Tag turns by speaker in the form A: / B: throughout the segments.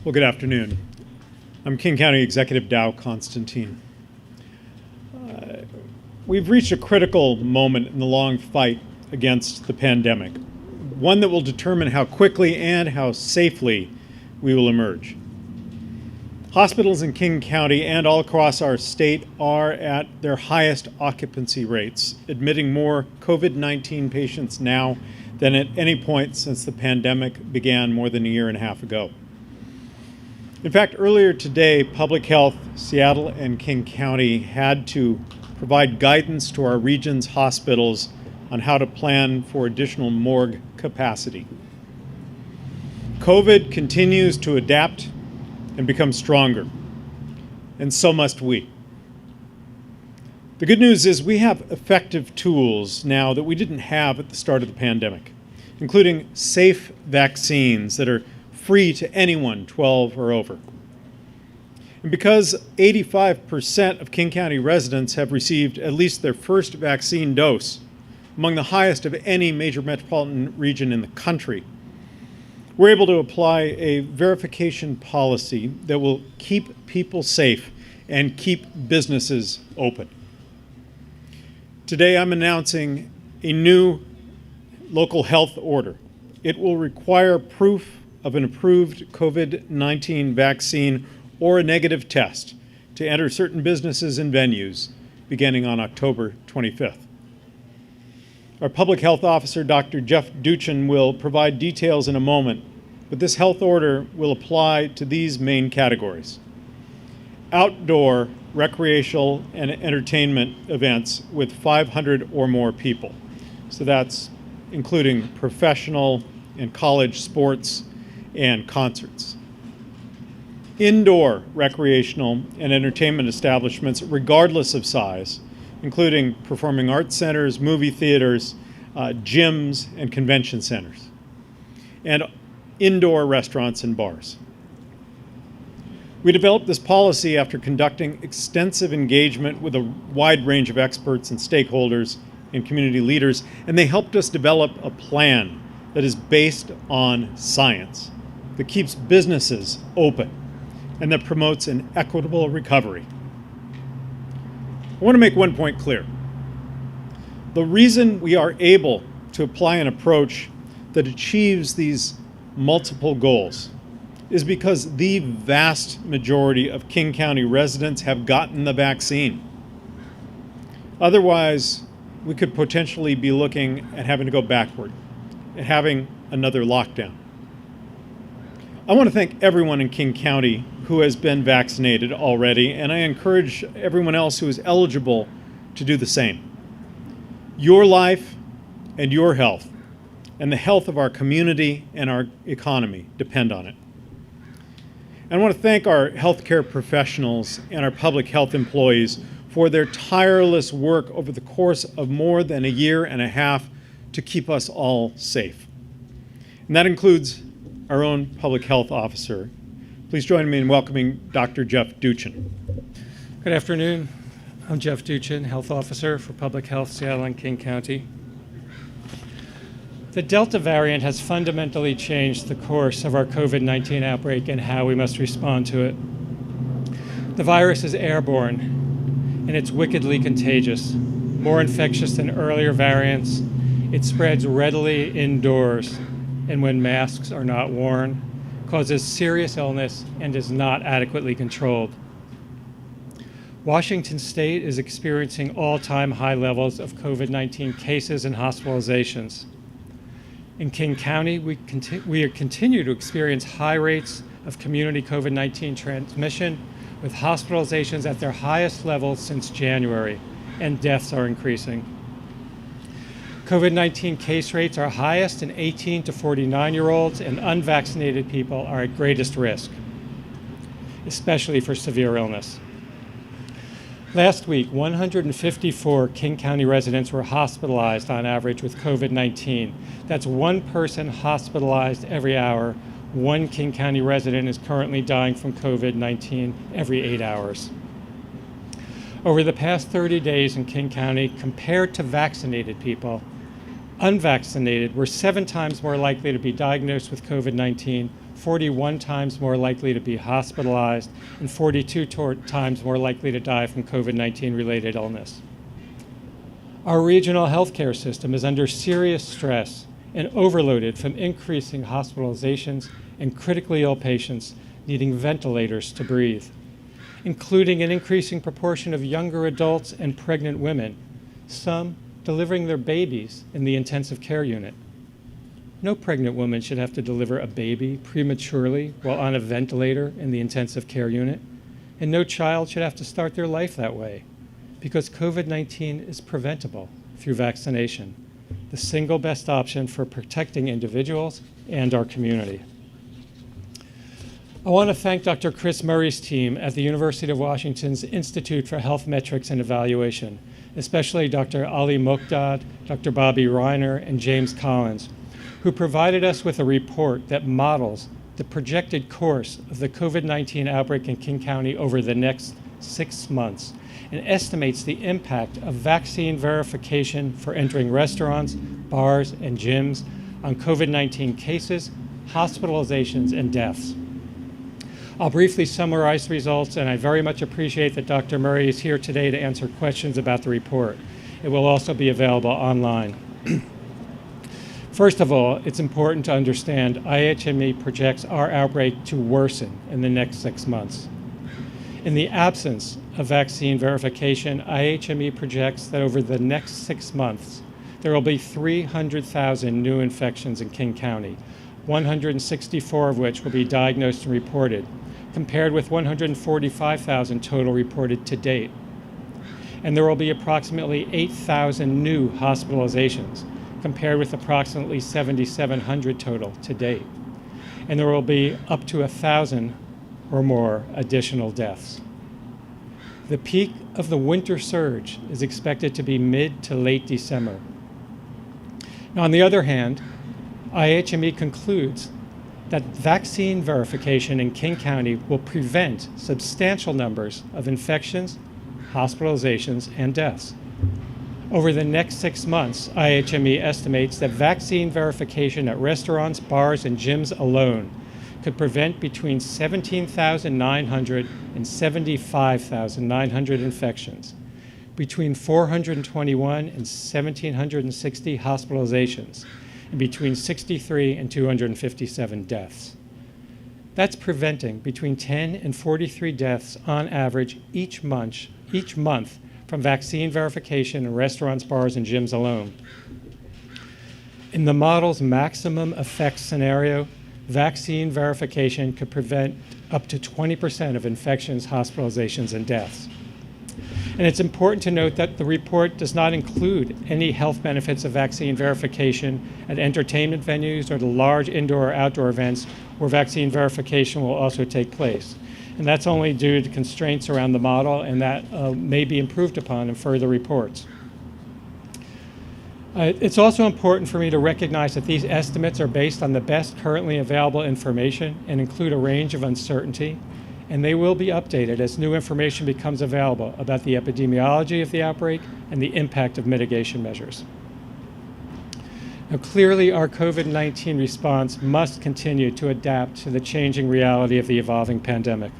A: Well, good afternoon. I'm King County Executive Dow Constantine. We've reached a critical moment in the long fight against the pandemic, one that will determine how quickly and how safely we will emerge. Hospitals in King County and all across our state are at their highest occupancy rates, admitting more COVID-19 patients now than at any point since the pandemic began more than a year and a half ago. In fact, earlier today, Public Health, Seattle and King County had to provide guidance to our region's hospitals on how to plan for additional morgue capacity. COVID continues to adapt and become stronger, and so must we. The good news is we have effective tools now that we didn't have at the start of the pandemic, including safe vaccines that are free to anyone 12 or over. And because 85% of King County residents have received at least their first vaccine dose, among the highest of any major metropolitan region in the country, we're able to apply a verification policy that will keep people safe and keep businesses open. Today, I'm announcing a new local health order. It will require proof of an approved COVID-19 vaccine or a negative test to enter certain businesses and venues beginning on October 25th. Our Public Health Officer, Dr. Jeff Duchen, will provide details in a moment, but this health order will apply to these main categories: outdoor, recreational, and entertainment events with 500 or more people. So that's including professional and college sports and concerts. Indoor recreational and entertainment establishments, regardless of size, including performing arts centers, movie theaters, gyms, and convention centers, and indoor restaurants and bars. We developed this policy after conducting extensive engagement with a wide range of experts and stakeholders and community leaders, and they helped us develop a plan that is based on science, that keeps businesses open, and that promotes an equitable recovery. I want to make one point clear. The reason we are able to apply an approach that achieves these multiple goals is because the vast majority of King County residents have gotten the vaccine. Otherwise, we could potentially be looking at having to go backward, at having another lockdown. I want to thank everyone in King County who has been vaccinated already, and I encourage everyone else who is eligible to do the same. Your life and your health and the health of our community and our economy depend on it. And I want to thank our healthcare professionals and our public health employees for their tireless work over the course of more than a year and a half to keep us all safe. And that includes our own public health officer. Please join me in welcoming Dr. Jeff Duchen.
B: Good afternoon. I'm Jeff Duchen, Health Officer for Public Health, Seattle and King County. The Delta variant has fundamentally changed the course of our COVID-19 outbreak and how we must respond to it. The virus is airborne, and it's wickedly contagious. More infectious than earlier variants, it spreads readily indoors, and when masks are not worn, causes serious illness and is not adequately controlled. Washington State is experiencing all-time high levels of COVID-19 cases and hospitalizations. In King County, we continue to experience high rates of community COVID-19 transmission, with hospitalizations at their highest levels since January, and deaths are increasing. COVID-19 case rates are highest in 18 to 49-year-olds, and unvaccinated people are at greatest risk, especially for severe illness. Last week, 154 King County residents were hospitalized on average with COVID-19. That's one person hospitalized every hour. One King County resident is currently dying from COVID-19 every 8 hours. Over the past 30 days in King County, compared to vaccinated people, unvaccinated were 7 times more likely to be diagnosed with COVID-19, 41 times more likely to be hospitalized, and 42 times more likely to die from COVID-19 related illness. Our regional healthcare system is under serious stress and overloaded from increasing hospitalizations and critically ill patients needing ventilators to breathe, including an increasing proportion of younger adults and pregnant women, some delivering their babies in the intensive care unit. No pregnant woman should have to deliver a baby prematurely while on a ventilator in the intensive care unit, and no child should have to start their life that way, because COVID-19 is preventable through vaccination, the single best option for protecting individuals and our community. I want to thank Dr. Chris Murray's team at the University of Washington's Institute for Health Metrics and Evaluation, especially Dr. Ali Mokdad, Dr. Bobby Reiner, and James Collins, who provided us with a report that models the projected course of the COVID-19 outbreak in King County over the next 6 months and estimates the impact of vaccine verification for entering restaurants, bars, and gyms on COVID-19 cases, hospitalizations, and deaths. I'll briefly summarize the results, and I very much appreciate that Dr. Murray is here today to answer questions about the report. It will also be available online. First of all, it's important to understand IHME projects our outbreak to worsen in the next 6 months. In the absence of vaccine verification, IHME projects that over the next 6 months, there will be 300,000 new infections in King County, 164 of which will be diagnosed and reported, compared with 145,000 total reported to date. And there will be approximately 8,000 new hospitalizations, compared with approximately 7,700 total to date. And there will be up to 1,000 or more additional deaths. The peak of the winter surge is expected to be mid to late December. Now, on the other hand, IHME concludes that vaccine verification in King County will prevent substantial numbers of infections, hospitalizations, and deaths. Over the next 6 months, IHME estimates that vaccine verification at restaurants, bars, and gyms alone could prevent between 17,900 and 75,900 infections, between 421 and 1,760 hospitalizations, and between 63 and 257 deaths. That's preventing between 10 and 43 deaths on average each month from vaccine verification in restaurants, bars, and gyms alone. In the model's maximum effect scenario, vaccine verification could prevent up to 20% of infections, hospitalizations, and deaths. And it's important to note that the report does not include any health benefits of vaccine verification at entertainment venues or the large indoor or outdoor events where vaccine verification will also take place. And that's only due to constraints around the model, and that may be improved upon in further reports. It's also important for me to recognize that these estimates are based on the best currently available information and include a range of uncertainty, and they will be updated as new information becomes available about the epidemiology of the outbreak and the impact of mitigation measures. Now, clearly, our COVID-19 response must continue to adapt to the changing reality of the evolving pandemic.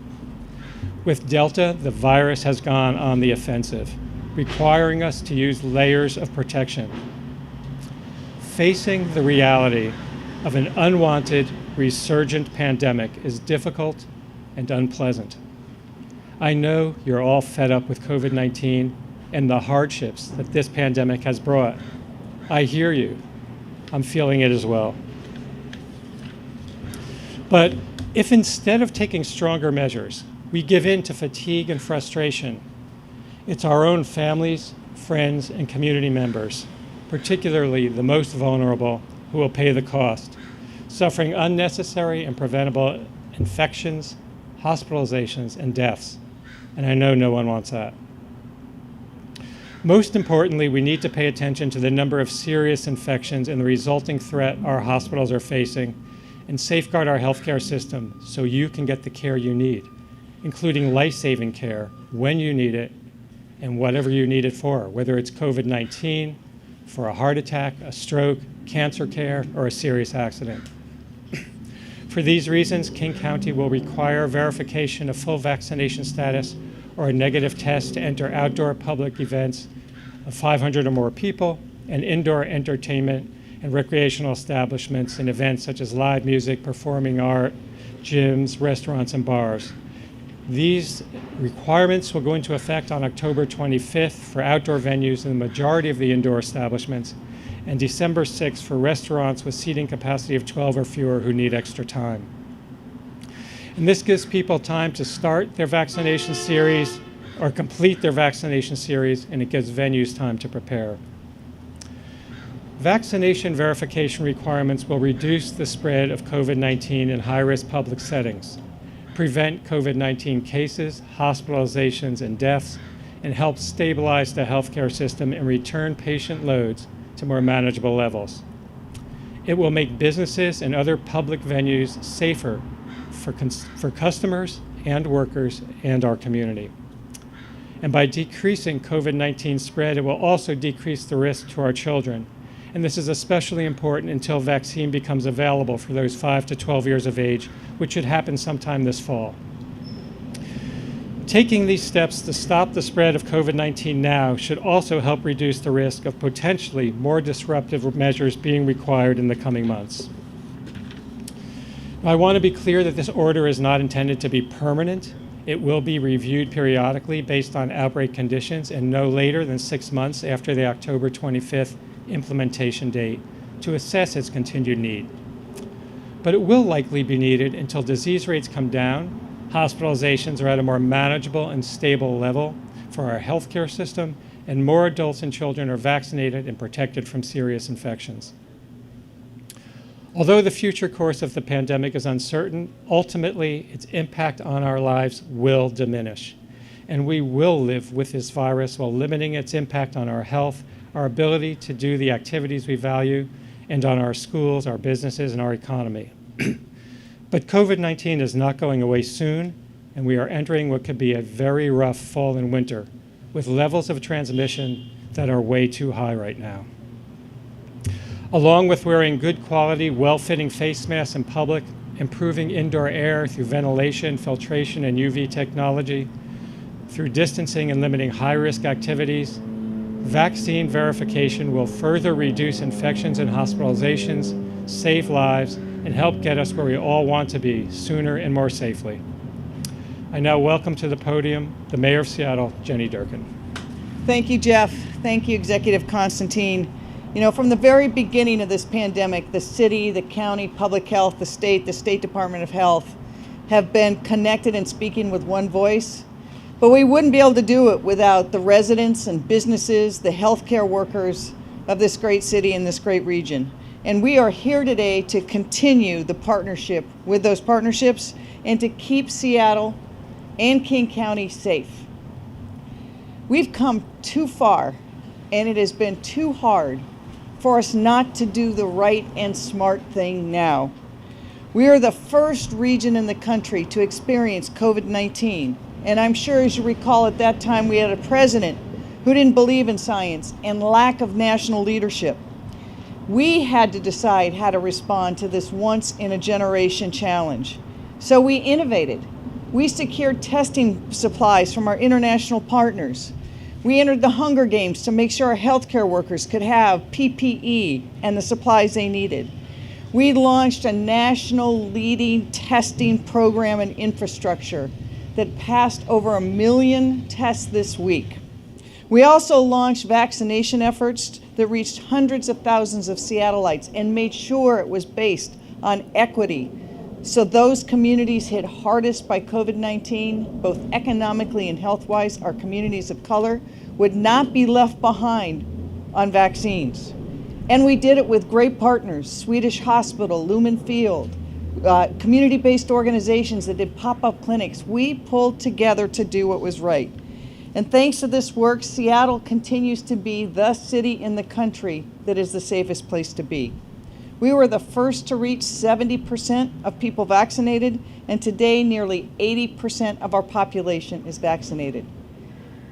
B: With Delta, the virus has gone on the offensive, requiring us to use layers of protection. Facing the reality of an unwanted, resurgent pandemic is difficult and unpleasant. I know you're all fed up with COVID-19 and the hardships that this pandemic has brought. I hear you. I'm feeling it as well. But if instead of taking stronger measures, we give in to fatigue and frustration, it's our own families, friends, and community members, particularly the most vulnerable, who will pay the cost, suffering unnecessary and preventable infections, hospitalizations, and deaths. And I know no one wants that. Most importantly, we need to pay attention to the number of serious infections and the resulting threat our hospitals are facing, and safeguard our healthcare system so you can get the care you need, including life-saving care when you need it and whatever you need it for, whether it's COVID-19, for a heart attack, a stroke, cancer care, or a serious accident. For these reasons, King County will require verification of full vaccination status or a negative test to enter outdoor public events of 500 or more people and indoor entertainment and recreational establishments and events such as live music, performing art, gyms, restaurants, and bars. These requirements will go into effect on October 25th for outdoor venues in the majority of the indoor establishments, and December 6th for restaurants with seating capacity of 12 or fewer who need extra time. And this gives people time to start their vaccination series or complete their vaccination series, and it gives venues time to prepare. Vaccination verification requirements will reduce the spread of COVID-19 in high-risk public settings, prevent COVID-19 cases, hospitalizations, and deaths, and help stabilize the healthcare system and return patient loads to more manageable levels. It will make businesses and other public venues safer for customers and workers and our community. And by decreasing COVID-19 spread, it will also decrease the risk to our children. And this is especially important until vaccine becomes available for those 5 to 12 years of age, which should happen sometime this fall. Taking these steps to stop the spread of COVID-19 now should also help reduce the risk of potentially more disruptive measures being required in the coming months. I want to be clear that this order is not intended to be permanent. It will be reviewed periodically based on outbreak conditions and no later than 6 months after the October 25th implementation date to assess its continued need. But it will likely be needed until disease rates come down, hospitalizations are at a more manageable and stable level for our healthcare system, and more adults and children are vaccinated and protected from serious infections. Although the future course of the pandemic is uncertain, ultimately its impact on our lives will diminish, and we will live with this virus while limiting its impact on our health, our ability to do the activities we value, and on our schools, our businesses, and our economy. But COVID-19 is not going away soon, and we are entering what could be a very rough fall and winter with levels of transmission that are way too high right now. Along with wearing good quality, well-fitting face masks in public, improving indoor air through ventilation, filtration, and UV technology, through distancing and limiting high-risk activities, vaccine verification will further reduce infections and hospitalizations, save lives, and help get us where we all want to be sooner and more safely. I now welcome to the podium the Mayor of Seattle, Jenny Durkin.
C: Thank you, Jeff. Thank you, Executive Constantine. You know, from the very beginning of this pandemic, the city, the county, public health, the State Department of Health have been connected and speaking with one voice. But we wouldn't be able to do it without the residents and businesses, the healthcare workers of this great city and this great region. And we are here today to continue the partnership with those partnerships and to keep Seattle and King County safe. We've come too far, and it has been too hard for us not to do the right and smart thing now. We are the first region in the country to experience COVID-19. And I'm sure, as you recall, at that time we had a president who didn't believe in science and lack of national leadership. We had to decide how to respond to this once-in-a-generation challenge. So we innovated. We secured testing supplies from our international partners. We entered the Hunger Games to make sure our healthcare workers could have PPE and the supplies they needed. We launched a national leading testing program and infrastructure that passed over 1 million tests this week. We also launched vaccination efforts that reached hundreds of thousands of Seattleites and made sure it was based on equity. So those communities hit hardest by COVID-19, both economically and health-wise, our communities of color, would not be left behind on vaccines. And we did it with great partners, Swedish Hospital, Lumen Field, community-based organizations that did pop-up clinics. We pulled together to do what was right. And thanks to this work, Seattle continues to be the city in the country that is the safest place to be. We were the first to reach 70% of people vaccinated, and today nearly 80% of our population is vaccinated.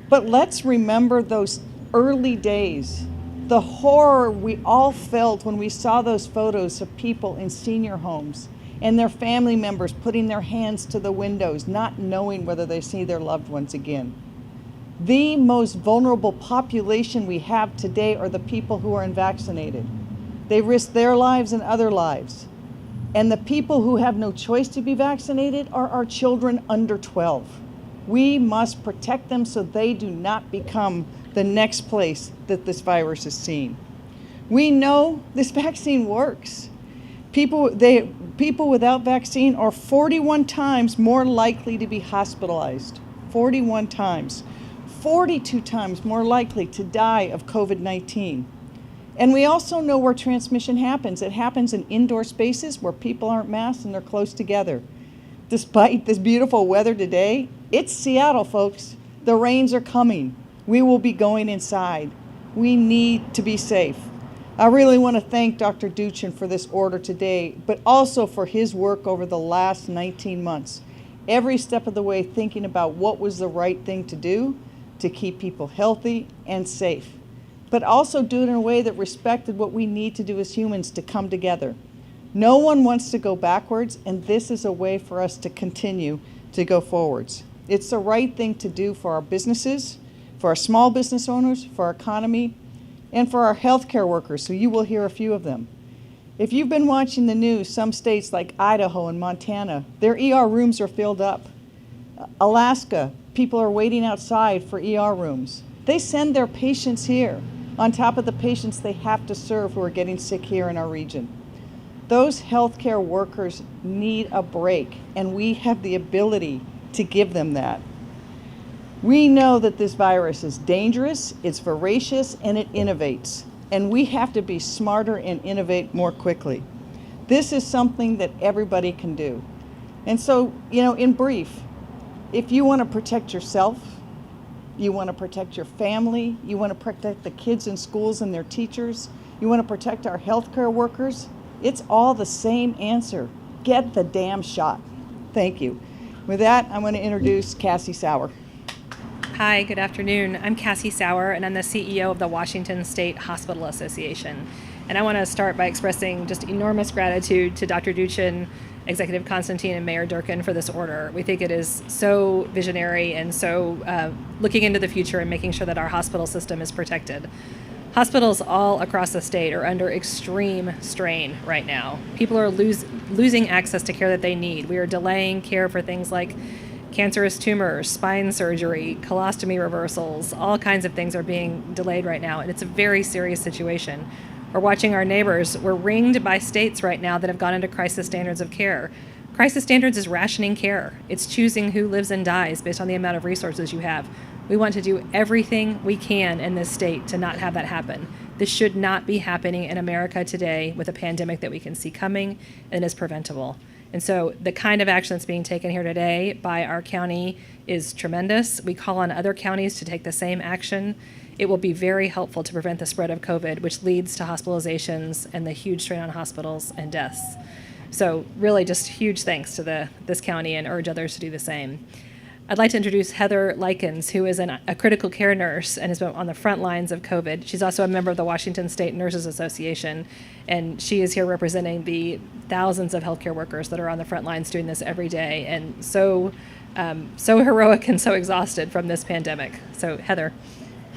C: But let's remember those early days, the horror we all felt when we saw those photos of people in senior homes and their family members putting their hands to the windows, not knowing whether they see their loved ones again. The most vulnerable population we have today are the people who are unvaccinated. They risk their lives and other lives. And the people who have no choice to be vaccinated are our children under 12. We must protect them so they do not become the next place that this virus is seen. We know this vaccine works. People without vaccine are 41 times more likely to be hospitalized. 41 times. 42 times more likely to die of COVID-19. And we also know where transmission happens. It happens in indoor spaces where people aren't masked and they're close together. Despite this beautiful weather today, it's Seattle, folks. The rains are coming. We will be going inside. We need to be safe. I really want to thank Dr. Duchen for this order today, but also for his work over the last 19 months. Every step of the way thinking about what was the right thing to do to keep people healthy and safe, but also do it in a way that respected what we need to do as humans to come together. No one wants to go backwards, and this is a way for us to continue to go forwards. It's the right thing to do for our businesses, for our small business owners, for our economy, and for our healthcare workers, so you will hear a few of them. If you've been watching the news, some states like Idaho and Montana, their ER rooms are filled up. Alaska, people are waiting outside for ER rooms. They send their patients here, on top of the patients they have to serve who are getting sick here in our region. Those healthcare workers need a break, and we have the ability to give them that. We know that this virus is dangerous, it's voracious, and it innovates. And we have to be smarter and innovate more quickly. This is something that everybody can do. And so, in brief, if you want to protect yourself, you want to protect your family, you want to protect the kids in schools and their teachers, you want to protect our healthcare workers, it's all the same answer. Get the damn shot. Thank you. With that, I'm going to introduce Cassie Sauer.
D: Hi, good afternoon. I'm Cassie Sauer, and I'm the CEO of the Washington State Hospital Association. And I want to start by expressing just enormous gratitude to Dr. Duchen, Executive Constantine, and Mayor Durkin for this order. We think it is so visionary and so looking into the future and making sure that our hospital system is protected. Hospitals all across the state are under extreme strain right now. People are losing access to care that they need. We are delaying care for things like cancerous tumors, spine surgery, colostomy reversals, all kinds of things are being delayed right now, and it's a very serious situation. We're watching our neighbors. We're ringed by states right now that have gone into crisis standards of care. Crisis standards is rationing care. It's choosing who lives and dies based on the amount of resources you have. We want to do everything we can in this state to not have that happen. This should not be happening in America today with a pandemic that we can see coming and is preventable. And so the kind of action that's being taken here today by our county is tremendous. We call on other counties to take the same action. It will be very helpful to prevent the spread of COVID, which leads to hospitalizations and the huge strain on hospitals and deaths. So really just huge thanks to this county and urge others to do the same. I'd like to introduce Heather Lykins, who is a critical care nurse and has been on the front lines of COVID. She's also a member of the Washington State Nurses Association, and she is here representing the thousands of healthcare workers that are on the front lines doing this every day, and so heroic and so exhausted from this pandemic. So, Heather.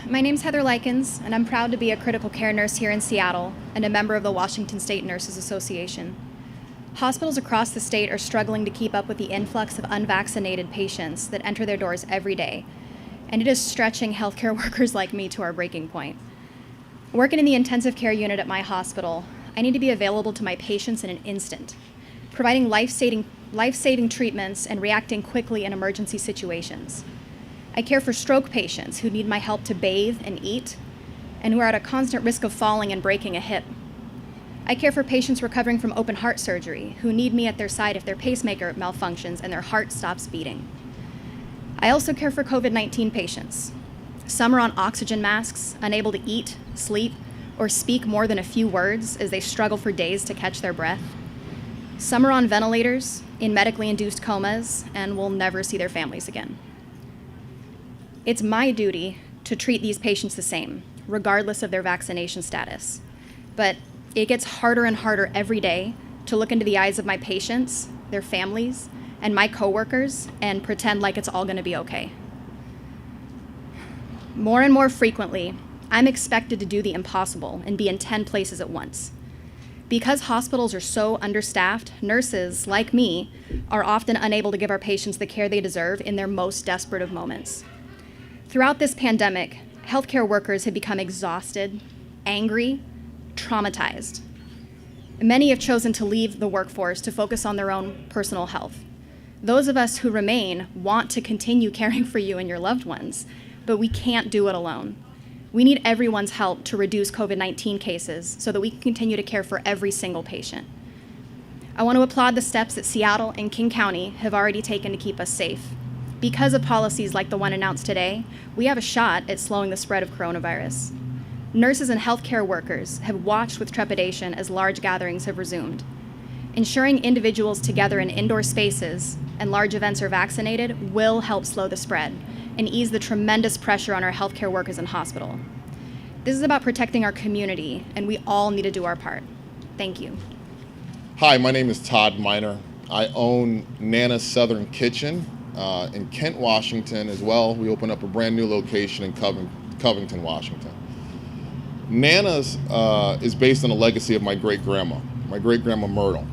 E: My name's Heather Lykins, and I'm proud to be a critical care nurse here in Seattle and a member of the Washington State Nurses Association. Hospitals across the state are struggling to keep up with the influx of unvaccinated patients that enter their doors every day, and it is stretching healthcare workers like me to our breaking point. Working in the intensive care unit at my hospital, I need to be available to my patients in an instant, providing life-saving treatments and reacting quickly in emergency situations. I care for stroke patients who need my help to bathe and eat, and who are at a constant risk of falling and breaking a hip. I care for patients recovering from open heart surgery who need me at their side if their pacemaker malfunctions and their heart stops beating. I also care for COVID-19 patients. Some are on oxygen masks, unable to eat, sleep, or speak more than a few words as they struggle for days to catch their breath. Some are on ventilators, in medically induced comas, and will never see their families again. It's my duty to treat these patients the same, regardless of their vaccination status. But it gets harder and harder every day to look into the eyes of my patients, their families, and my coworkers and pretend like it's all going to be okay. More and more frequently, I'm expected to do the impossible and be in 10 places at once. Because hospitals are so understaffed, nurses, like me, are often unable to give our patients the care they deserve in their most desperate of moments. Throughout this pandemic, healthcare workers have become exhausted, angry, traumatized. Many have chosen to leave the workforce to focus on their own personal health. Those of us who remain want to continue caring for you and your loved ones, but we can't do it alone. We need everyone's help to reduce COVID-19 cases so that we can continue to care for every single patient. I want to applaud the steps that Seattle and King County have already taken to keep us safe. Because of policies like the one announced today, we have a shot at slowing the spread of coronavirus. Nurses and healthcare workers have watched with trepidation as large gatherings have resumed. Ensuring individuals together in indoor spaces and large events are vaccinated will help slow the spread and ease the tremendous pressure on our healthcare workers in hospital. This is about protecting our community, and we all need to do our part. Thank you.
F: Hi, my name is Todd Miner. I own Nana's Southern Kitchen in Kent, Washington as well. We opened up a brand new location in Covington, Washington. Nana's is based on a legacy of my great-grandma Myrtle,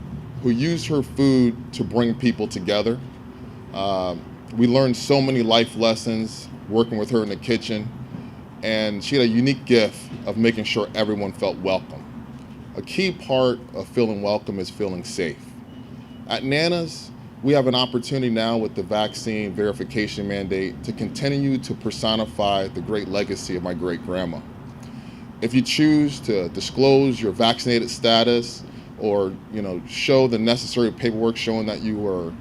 F: who used her food to bring people together. We learned so many life lessons working with her in the kitchen, and she had a unique gift of making sure everyone felt welcome. A key part of feeling welcome is feeling safe. At Nana's, we have an opportunity now with the vaccine verification mandate to continue to personify the great legacy of my great-grandma. If you choose to disclose your vaccinated status or show the necessary paperwork showing that you were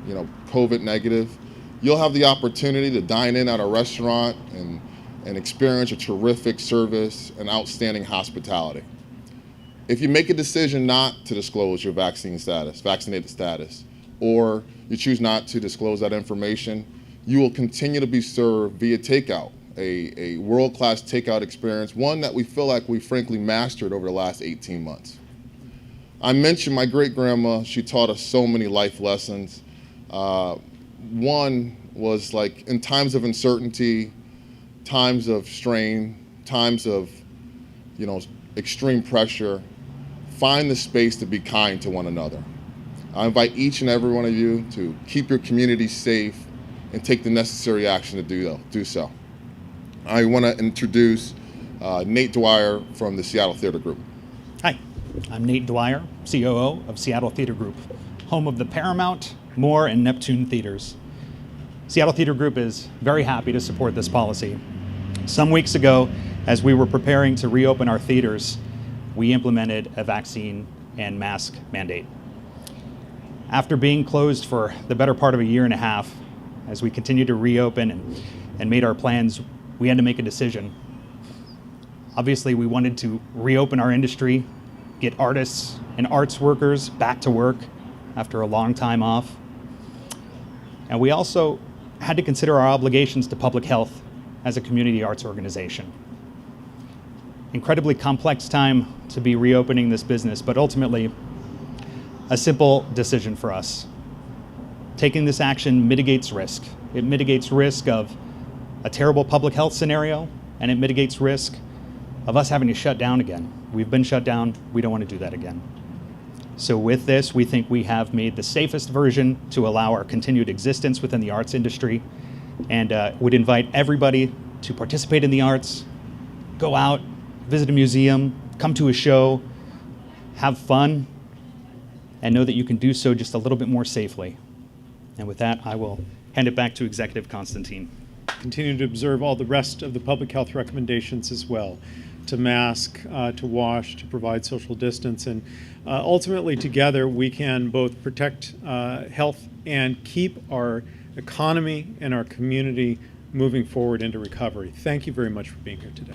F: COVID negative, you'll have the opportunity to dine in at a restaurant and experience a terrific service and outstanding hospitality. If you make a decision not to disclose your vaccinated status, or you choose not to disclose that information, you will continue to be served via takeout, a world-class takeout experience, one that we feel like we frankly mastered over the last 18 months. I mentioned my great-grandma. She taught us so many life lessons. One was like in times of uncertainty, times of strain, times of extreme pressure, find the space to be kind to one another. I invite each and every one of you to keep your community safe and take the necessary action to do so. I want to introduce Nate Dwyer from the Seattle Theater Group.
G: Hi, I'm Nate Dwyer, COO of Seattle Theater Group, home of the Paramount, Moore, and Neptune theaters. Seattle Theater Group is very happy to support this policy. Some weeks ago, as we were preparing to reopen our theaters, we implemented a vaccine and mask mandate. After being closed for the better part of a year and a half, as we continued to reopen and made our plans, we had to make a decision. Obviously, we wanted to reopen our industry, get artists and arts workers back to work after a long time off. And we also had to consider our obligations to public health as a community arts organization. Incredibly complex time to be reopening this business, but ultimately a simple decision for us. Taking this action mitigates risk. It mitigates risk of a terrible public health scenario, and it mitigates risk of us having to shut down again. We've been shut down. We don't want to do that again. So with this, we think we have made the safest version to allow our continued existence within the arts industry, and would invite everybody to participate in the arts, go out, visit a museum, come to a show, have fun, and know that you can do so just a little bit more safely. And with that, I will hand it back to Executive Constantine.
A: Continue to observe all the rest of the public health recommendations as well, to mask, to wash, to provide social distance, and ultimately together we can both protect health and keep our economy and our community moving forward into recovery. Thank you very much for being here today.